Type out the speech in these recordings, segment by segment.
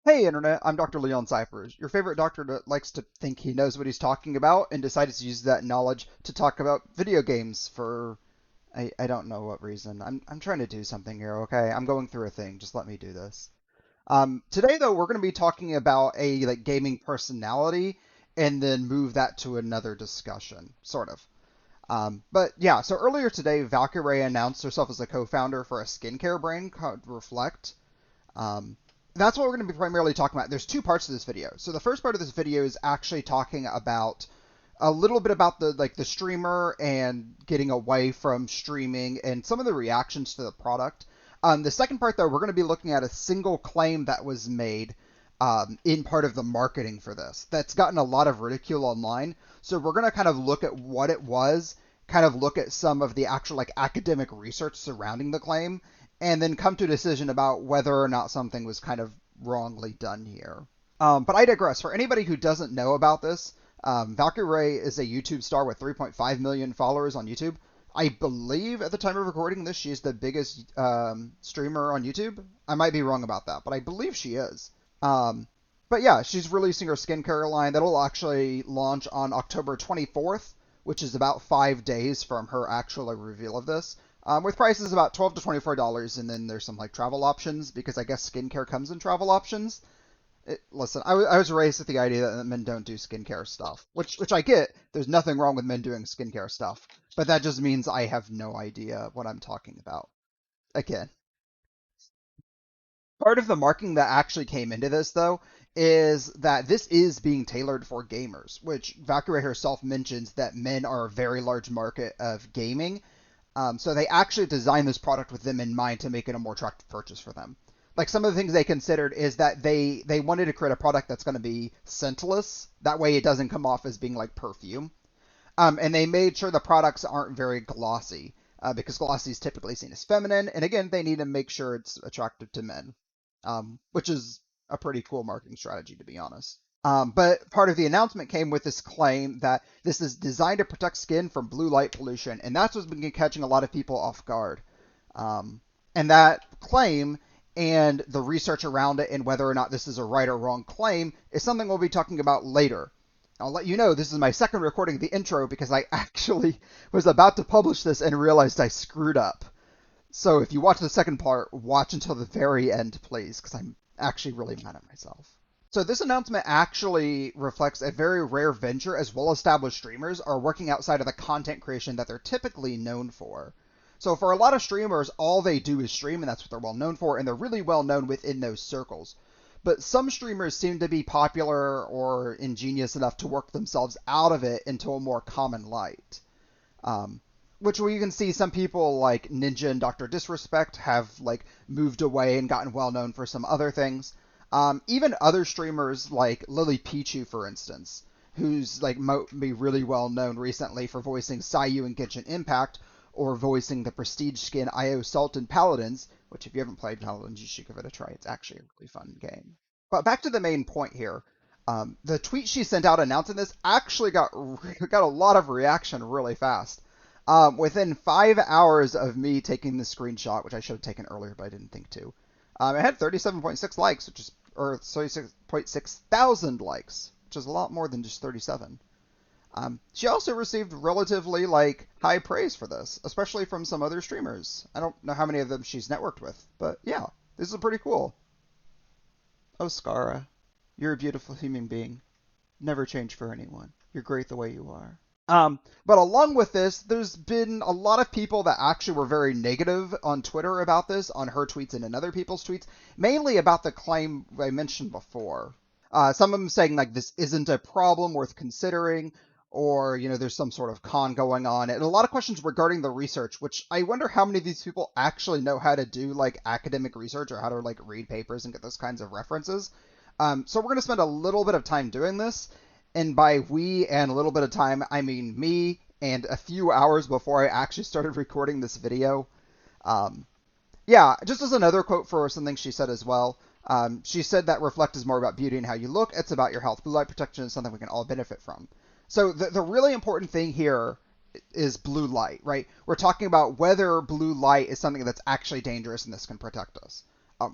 Hey Internet, I'm Dr. Leon Cyphers, your favorite doctor that likes to think he knows what he's talking about and decided to use that knowledge to talk about video games for I don't know what reason. I'm trying to do something here, okay? I'm going through a thing. Just let me do this. Today though, we're going to be talking about a gaming personality and then move that to another discussion, sort of. But yeah, so earlier today, Valkyrae announced herself as a co-founder for a skincare brand called Reflect. Um, that's what we're going to be primarily talking about. There's two parts to this video. So the first part of this video is actually talking about a little bit about the streamer and getting away from streaming and some of the reactions to the product. The second part, though, we're going to be looking at a single claim that was made in part of the marketing for this that's gotten a lot of ridicule online. So we're going to kind of look at what it was, kind of look at some of the actual academic research surrounding the claim, and then come to a decision about whether or not something was kind of wrongly done here. But I digress. For anybody who doesn't know about this, Valkyrae is a YouTube star with 3.5 million followers on YouTube. I believe at the time of recording this, she is the biggest streamer on YouTube. I might be wrong about that, but I believe she is. Um, but yeah, she's releasing her skincare line that'll actually launch on October 24th, which is about 5 days from her actual reveal of this. With prices about $12 to $24, and then there's some travel options because I guess skincare comes in travel options. Listen, I was raised with the idea that men don't do skincare stuff, which I get. There's nothing wrong with men doing skincare stuff, but that just means I have no idea what I'm talking about. Again, part of the marketing that actually came into this, though, is that this is being tailored for gamers, which Valkyrie herself mentions that men are a very large market of gaming. So they actually designed this product with them in mind to make it a more attractive purchase for them. Like some of the things they considered is that they wanted to create a product that's going to be scentless. That way it doesn't come off as being like perfume. And they made sure the products aren't very glossy because glossy is typically seen as feminine. And again, they need to make sure it's attractive to men, which is a pretty cool marketing strategy, to be honest. But part of the announcement came with this claim that this is designed to protect skin from blue light pollution, and that's what's been catching a lot of people off guard. Um, and that claim and the research around it and whether or not this is a right or wrong claim is something we'll be talking about later. I'll let you know this is my second recording of the intro because I actually was about to publish this and realized I screwed up. So if you watch the second part, watch until the very end, please, because I'm actually really mad at myself. So this announcement actually reflects a very rare venture as well-established streamers are working outside of the content creation that they're typically known for. So for a lot of streamers, all they do is stream, and that's what they're well known for, and they're really well known within those circles. But some streamers seem to be popular or ingenious enough to work themselves out of it into a more common light. Um, which we can see some people like Ninja and Dr. Disrespect have moved away and gotten well known for some other things. Even other streamers like Lily Pichu, for instance, who's be really well known recently for voicing Sayu in Genshin Impact or voicing the prestige skin Io Salt in Paladins, which if you haven't played Paladins, you should give it a try. It's actually a really fun game. But back to the main point here. The tweet she sent out announcing this actually got a lot of reaction really fast. Within 5 hours of me taking the screenshot, which I should have taken earlier, but I didn't think to, it had 37.6 likes, which is or 36.6 thousand likes, which is a lot more than just 37. She also received relatively high praise for this, especially from some other streamers. I don't know how many of them she's networked with, but yeah, this is pretty cool. Oh, Skara, you're a beautiful human being. Never change for anyone. You're great the way you are. But along with this, there's been a lot of people that actually were very negative on Twitter about this, on her tweets and in other people's tweets, mainly about the claim I mentioned before. Some of them saying this isn't a problem worth considering, or there's some sort of con going on, and a lot of questions regarding the research, which I wonder how many of these people actually know how to do academic research or how to read papers and get those kinds of references. So we're going to spend a little bit of time doing this. And by we and a little bit of time, I mean me and a few hours before I actually started recording this video. Um, yeah, just as another quote for something she said as well. She said that Reflect is more about beauty and how you look. It's about your health. Blue light protection is something we can all benefit from. So the really important thing here is blue light, right? We're talking about whether blue light is something that's actually dangerous and this can protect us.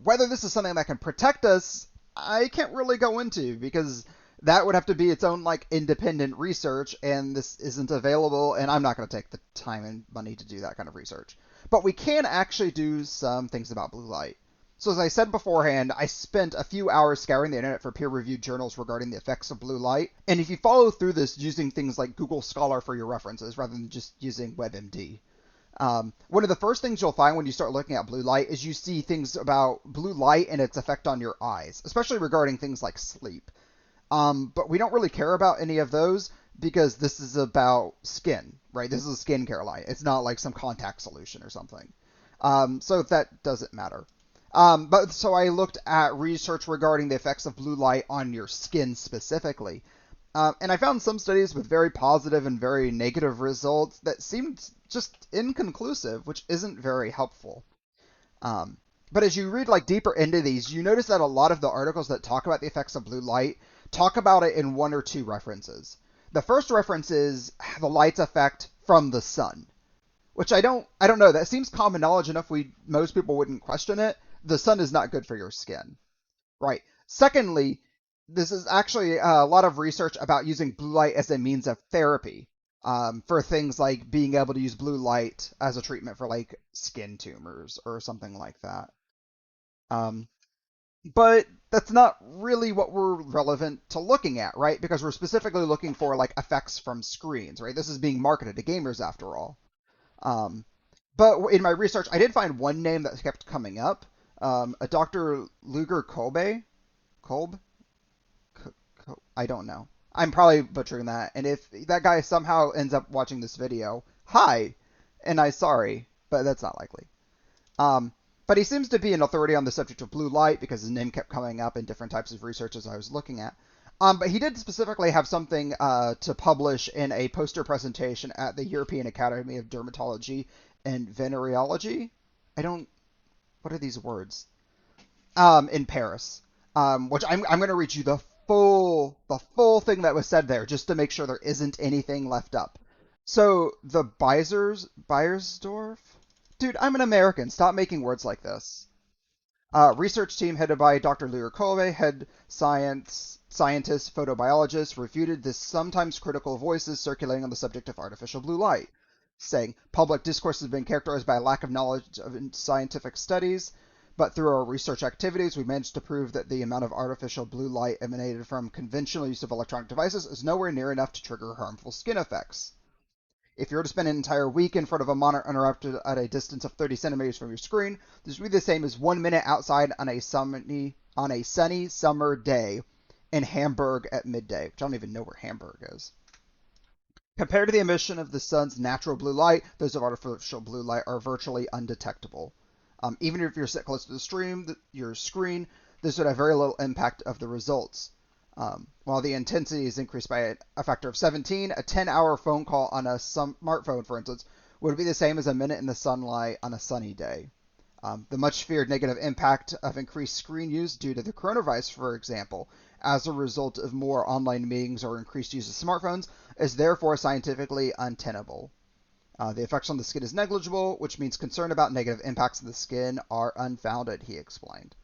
Whether this is something that can protect us I can't really go into because that would have to be its own like independent research, and this isn't available, and I'm not going to take the time and money to do that kind of research. But we can actually do some things about blue light. So as I said beforehand, I spent a few hours scouring the internet for peer-reviewed journals regarding the effects of blue light, and if you follow through this using things like Google Scholar for your references rather than just using WebMD, one of the first things you'll find when you start looking at blue light is you see things about blue light and its effect on your eyes, especially regarding things like sleep. But we don't really care about any of those because this is about skin, right? This is a skincare light. It's not like some contact solution or something. So that doesn't matter. But so I looked at research regarding the effects of blue light on your skin specifically. And I found some studies with very positive and very negative results that seemed just inconclusive, which isn't very helpful. Um, but as you read like deeper into these, you notice that a lot of the articles that talk about the effects of blue light talk about it in one or two references. The first reference is the light's effect from the sun, which I don't know. That seems common knowledge enough. We most people wouldn't question it. The sun is not good for your skin. Right. Secondly, this is actually a lot of research about using blue light as a means of therapy for things like being able to use blue light as a treatment for like skin tumors or something like that. Um, but that's not really what we're relevant to looking at, right? Because we're specifically looking for like effects from screens, right? This is being marketed to gamers after all. Um, but in my research, I did find one name that kept coming up. A Dr. Luger Kolb, I don't know. I'm probably butchering that. And if that guy somehow ends up watching this video, hi, and I'm sorry, but that's not likely. Um, but he seems to be an authority on the subject of blue light because his name kept coming up in different types of research as I was looking at. But he did specifically have something to publish in a poster presentation at the European Academy of Dermatology and Venereology. I don't. What are these words? In Paris, which I'm going to read you the full thing that was said there, just to make sure there isn't anything left up. So the Beiersdorf, dude, I'm an American. Stop making words like this. Research team headed by Dr. Lure Kolbe, head scientist, photobiologist, refuted the sometimes critical voices circulating on the subject of artificial blue light, saying public discourse has been characterized by a lack of knowledge of scientific studies, but through our research activities, we managed to prove that the amount of artificial blue light emanated from conventional use of electronic devices is nowhere near enough to trigger harmful skin effects. If you were to spend an entire week in front of a monitor uninterrupted at a distance of 30 centimeters from your screen, this would be the same as 1 minute outside on a sunny summer day in Hamburg at midday, which I don't even know where Hamburg is. Compared to the emission of the sun's natural blue light, those of artificial blue light are virtually undetectable. Even if you're set close to your screen, this would have very little impact of the results. While the intensity is increased by a factor of 17, a 10-hour phone call on a smartphone, for instance, would be the same as a minute in the sunlight on a sunny day. The much feared negative impact of increased screen use due to the coronavirus, for example, as a result of more online meetings or increased use of smartphones, is therefore scientifically untenable. The effects on the skin is negligible, which means concern about negative impacts on the skin are unfounded, he explained.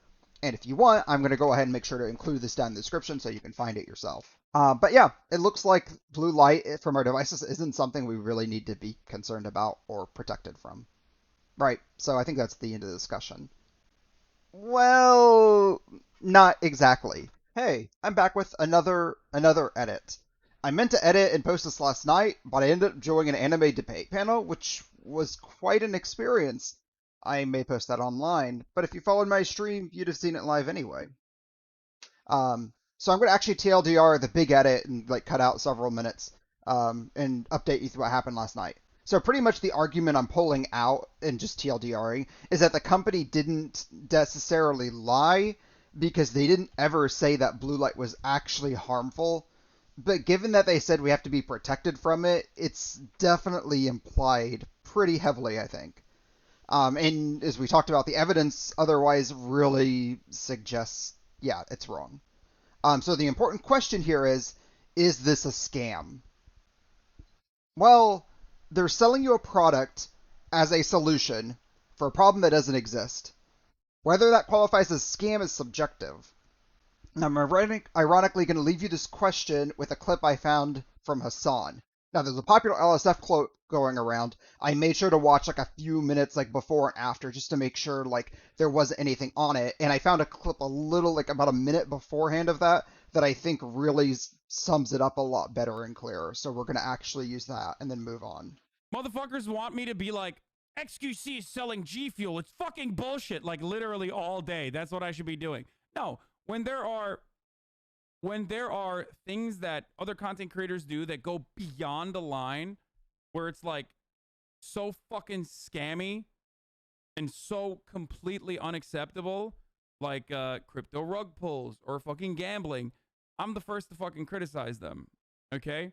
And if you want, I'm going to go ahead and make sure to include this down in the description so you can find it yourself. But yeah, it looks like blue light from our devices isn't something we really need to be concerned about or protected from. Right, so I think that's the end of the discussion. Well, not exactly. Hey, I'm back with another edit. I meant to edit and post this last night, but I ended up joining an anime debate panel, which was quite an experience. I may post that online, but if you followed my stream, you'd have seen it live anyway. So I'm going to actually TLDR the big edit and like cut out several minutes and update you through what happened last night. So pretty much the argument I'm pulling out and just TLDRing is that the company didn't necessarily lie because they didn't ever say that blue light was actually harmful. But given that they said we have to be protected from it, it's definitely implied pretty heavily, I think. And as we talked about, the evidence otherwise really suggests, yeah, it's wrong. So the important question here is this a scam? Well, they're selling you a product as a solution for a problem that doesn't exist. Whether that qualifies as scam is subjective. And I'm ironically going to leave you this question with a clip I found from Hassan. Now, there's a popular LSF quote going around. I made sure to watch like a few minutes like before and after just to make sure like there wasn't anything on it. And I found a clip a little like about a minute beforehand of that I think really sums it up a lot better and clearer. So we're going to actually use that and then move on. Motherfuckers want me to be like, XQC is selling G Fuel. It's fucking bullshit. Like literally all day. That's what I should be doing. No, when there are things that other content creators do that go beyond the line, where it's like so fucking scammy and so completely unacceptable, like crypto rug pulls or fucking gambling, I'm the first to fucking criticize them. Okay?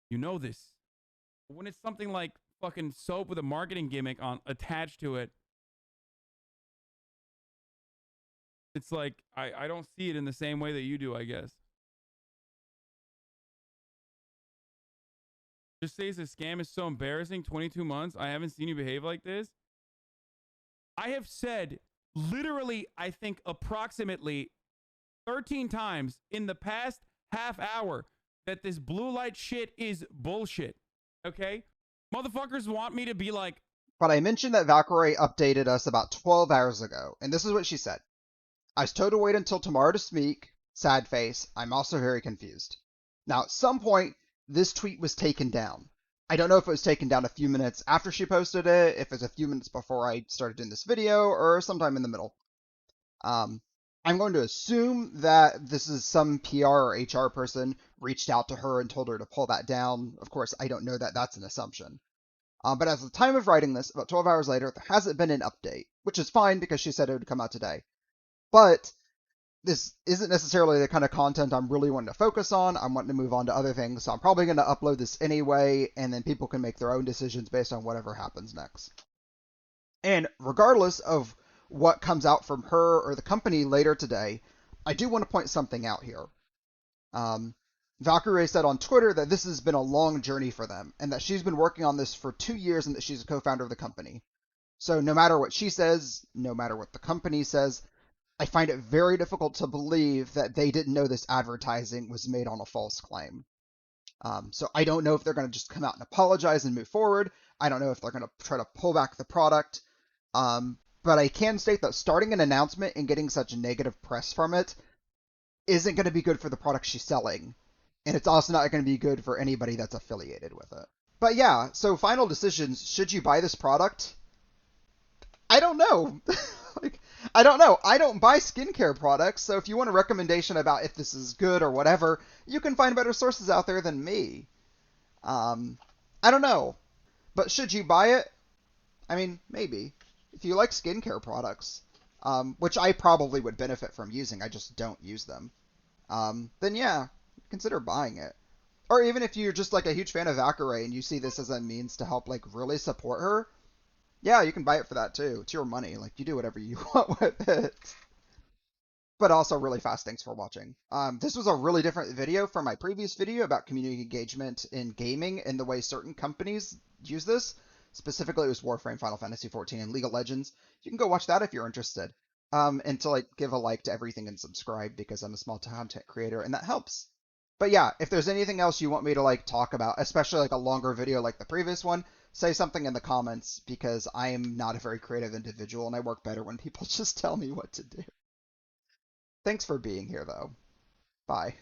You know this. When it's something like fucking soap with a marketing gimmick on attached to it, it's like I don't see it in the same way that you do, I guess. Just says the scam is so embarrassing. 22 months. I haven't seen you behave like this. I have said literally, I think approximately 13 times in the past half hour that this blue light shit is bullshit. Okay? Motherfuckers want me to be like. But I mentioned that Valkyrae updated us about 12 hours ago, and this is what she said. I was told to wait until tomorrow to speak. Sad face. I'm also very confused. Now, at some point, this tweet was taken down. I don't know if it was taken down a few minutes after she posted it, if it was a few minutes before I started doing this video, or sometime in the middle. I'm going to assume that this is some PR or HR person reached out to her and told her to pull that down. Of course, I don't know that. That's an assumption. But at the time of writing this, about 12 hours later, there hasn't been an update, which is fine because she said it would come out today. But this isn't necessarily the kind of content I'm really wanting to focus on. I'm wanting to move on to other things, so I'm probably going to upload this anyway, and then people can make their own decisions based on whatever happens next. And regardless of what comes out from her or the company later today, I do want to point something out here. Valkyrae said on Twitter that this has been a long journey for them, and that she's been working on this for 2 years and that she's a co-founder of the company. So no matter what she says, no matter what the company says, I find it very difficult to believe that they didn't know this advertising was made on a false claim. So I don't know if they're going to just come out and apologize and move forward. I don't know if they're going to try to pull back the product. But I can state that starting an announcement and getting such negative press from it isn't going to be good for the product she's selling. And it's also not going to be good for anybody that's affiliated with it. But yeah, so final decisions. Should you buy this product? I don't know. I don't know. I don't buy skincare products, so if you want a recommendation about if this is good or whatever, you can find better sources out there than me. I don't know. But should you buy it? I mean, maybe. If you like skincare products, which I probably would benefit from using, I just don't use them, then yeah, consider buying it. Or even if you're just like a huge fan of Valkyrae and you see this as a means to help like really support her, yeah, you can buy it for that too. It's your money. Like, you do whatever you want with it. But also, really fast, thanks for watching. This was a really different video from my previous video about community engagement in gaming and the way certain companies use this. Specifically, it was Warframe, Final Fantasy XIV, and League of Legends. You can go watch that if you're interested. And to like give a like to everything and subscribe because I'm a small content creator and that helps. But yeah, if there's anything else you want me to like talk about, especially like a longer video like the previous one, say something in the comments because I am not a very creative individual and I work better when people just tell me what to do. Thanks for being here though. Bye.